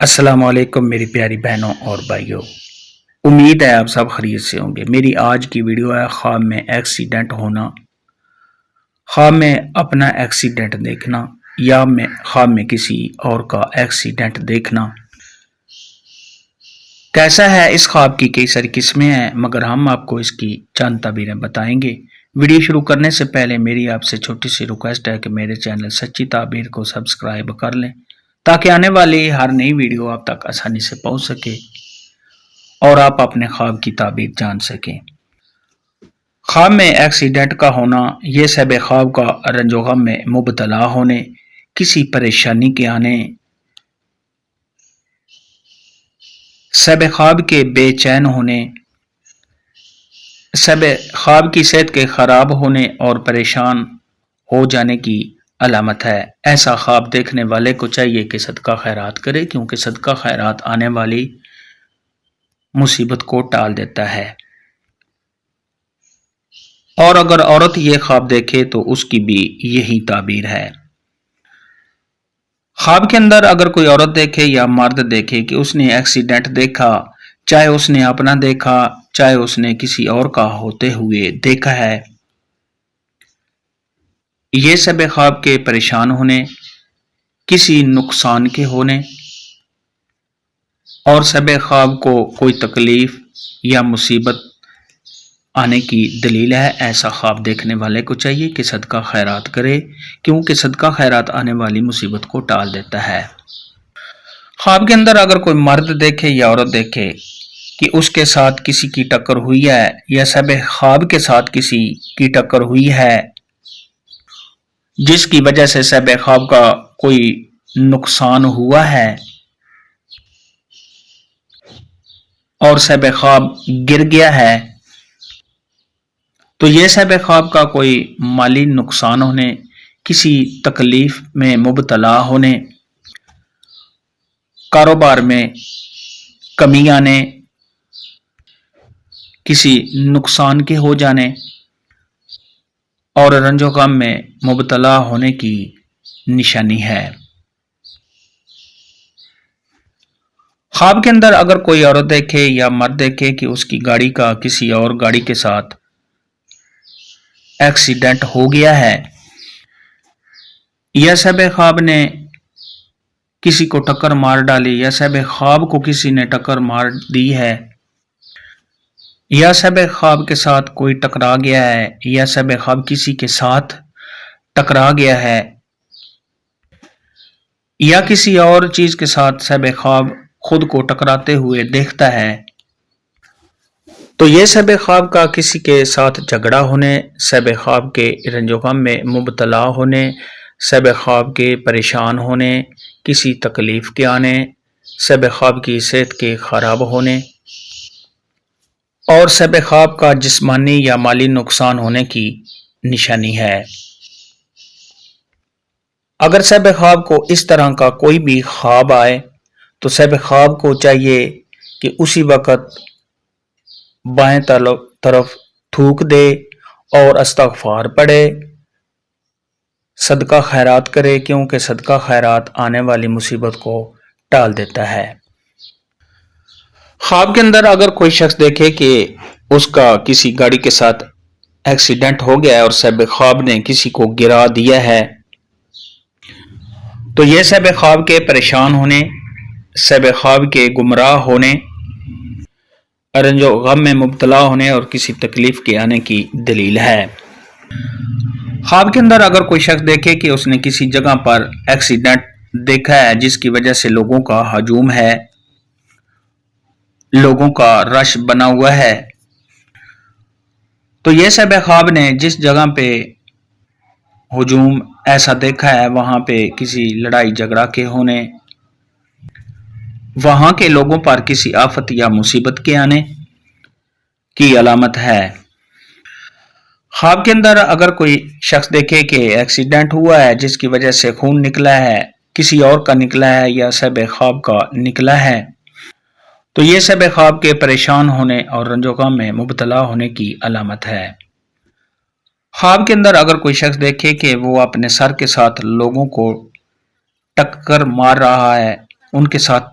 السلام علیکم میری پیاری بہنوں اور بھائیوں، امید ہے آپ سب خیریت سے ہوں گے۔ میری آج کی ویڈیو ہے خواب میں ایکسیڈنٹ ہونا، خواب میں اپنا ایکسیڈنٹ دیکھنا یا خواب میں کسی اور کا ایکسیڈنٹ دیکھنا۔ کیسا ہے اس خواب کی کئی ساری قسمیں ہیں، مگر ہم آپ کو اس کی چند تعبیریں بتائیں گے۔ ویڈیو شروع کرنے سے پہلے میری آپ سے چھوٹی سی ریکویسٹ ہے کہ میرے چینل سچی تعبیر کو سبسکرائب کر لیں تاکہ آنے والی ہر نئی ویڈیو آپ تک آسانی سے پہنچ سکے اور آپ اپنے خواب کی تعبیر جان سکیں۔ خواب میں ایکسیڈنٹ کا ہونا یہ صاحب خواب کا رنج و غم میں مبتلا ہونے، کسی پریشانی کے آنے، صاحب خواب کے بے چین ہونے، صاحب خواب کی صحت کے خراب ہونے اور پریشان ہو جانے کی علامت ہے۔ ایسا خواب دیکھنے والے کو چاہیے کہ صدقہ خیرات کرے، کیونکہ صدقہ خیرات آنے والی مصیبت کو ٹال دیتا ہے۔ اور اگر عورت یہ خواب دیکھے تو اس کی بھی یہی تعبیر ہے۔ خواب کے اندر اگر کوئی عورت دیکھے یا مرد دیکھے کہ اس نے ایکسیڈنٹ دیکھا، چاہے اس نے اپنا دیکھا چاہے اس نے کسی اور کا ہوتے ہوئے دیکھا ہے، یہ سب خواب کے پریشان ہونے، کسی نقصان کے ہونے اور سب خواب کو کوئی تکلیف یا مصیبت آنے کی دلیل ہے۔ ایسا خواب دیکھنے والے کو چاہیے کہ صدقہ خیرات کرے، کیونکہ صدقہ خیرات آنے والی مصیبت کو ٹال دیتا ہے۔ خواب کے اندر اگر کوئی مرد دیکھے یا عورت دیکھے کہ اس کے ساتھ کسی کی ٹکر ہوئی ہے یا سب خواب کے ساتھ کسی کی ٹکر ہوئی ہے جس کی وجہ سے سب خواب کا کوئی نقصان ہوا ہے اور سب خواب گر گیا ہے، تو یہ سب خواب کا کوئی مالی نقصان ہونے، کسی تکلیف میں مبتلا ہونے، کاروبار میں کمی آنے، کسی نقصان کے ہو جانے اور رنج و غم میں مبتلا ہونے کی نشانی ہے۔ خواب کے اندر اگر کوئی عورت دیکھے یا مرد دیکھے کہ اس کی گاڑی کا کسی اور گاڑی کے ساتھ ایکسیڈنٹ ہو گیا ہے یا سب خواب نے کسی کو ٹکر مار ڈالی یا سب خواب کو کسی نے ٹکر مار دی ہے یا سب خواب کے ساتھ کوئی ٹکرا گیا ہے یا سب خواب کسی کے ساتھ ٹکرا گیا ہے یا کسی اور چیز کے ساتھ سب خواب خود کو ٹکراتے ہوئے دیکھتا ہے، تو یہ سب خواب کا کسی کے ساتھ جھگڑا ہونے، سب خواب کے رنج و غم میں مبتلا ہونے، سب خواب کے پریشان ہونے، کسی تکلیف کے آنے، سب خواب کی صحت کے خراب ہونے اور سب خواب کا جسمانی یا مالی نقصان ہونے کی نشانی ہے۔ اگر سب خواب کو اس طرح کا کوئی بھی خواب آئے تو سب خواب کو چاہیے کہ اسی وقت بائیں طرف تھوک دے اور استغفار پڑھے، صدقہ خیرات کرے، کیونکہ صدقہ خیرات آنے والی مصیبت کو ٹال دیتا ہے۔ خواب کے اندر اگر کوئی شخص دیکھے کہ اس کا کسی گاڑی کے ساتھ ایکسیڈنٹ ہو گیا ہے اور سب خواب نے کسی کو گرا دیا ہے، تو یہ سب خواب کے پریشان ہونے، سب خواب کے گمراہ ہونے، رنج و غم میں مبتلا ہونے اور کسی تکلیف کے آنے کی دلیل ہے۔ خواب کے اندر اگر کوئی شخص دیکھے کہ اس نے کسی جگہ پر ایکسیڈنٹ دیکھا ہے جس کی وجہ سے لوگوں کا ہجوم ہے، لوگوں کا رش بنا ہوا ہے، تو یہ سب خواب نے جس جگہ پہ ہجوم ایسا دیکھا ہے وہاں پہ کسی لڑائی جھگڑا کے ہونے، وہاں کے لوگوں پر کسی آفت یا مصیبت کے آنے کی علامت ہے۔ خواب کے اندر اگر کوئی شخص دیکھے کہ ایکسیڈنٹ ہوا ہے جس کی وجہ سے خون نکلا ہے، کسی اور کا نکلا ہے یا سب خواب کا نکلا ہے، تو یہ سب خواب کے پریشان ہونے اور رنج و غم میں مبتلا ہونے کی علامت ہے۔ خواب کے اندر اگر کوئی شخص دیکھے کہ وہ اپنے سر کے ساتھ لوگوں کو ٹکر مار رہا ہے، ان کے ساتھ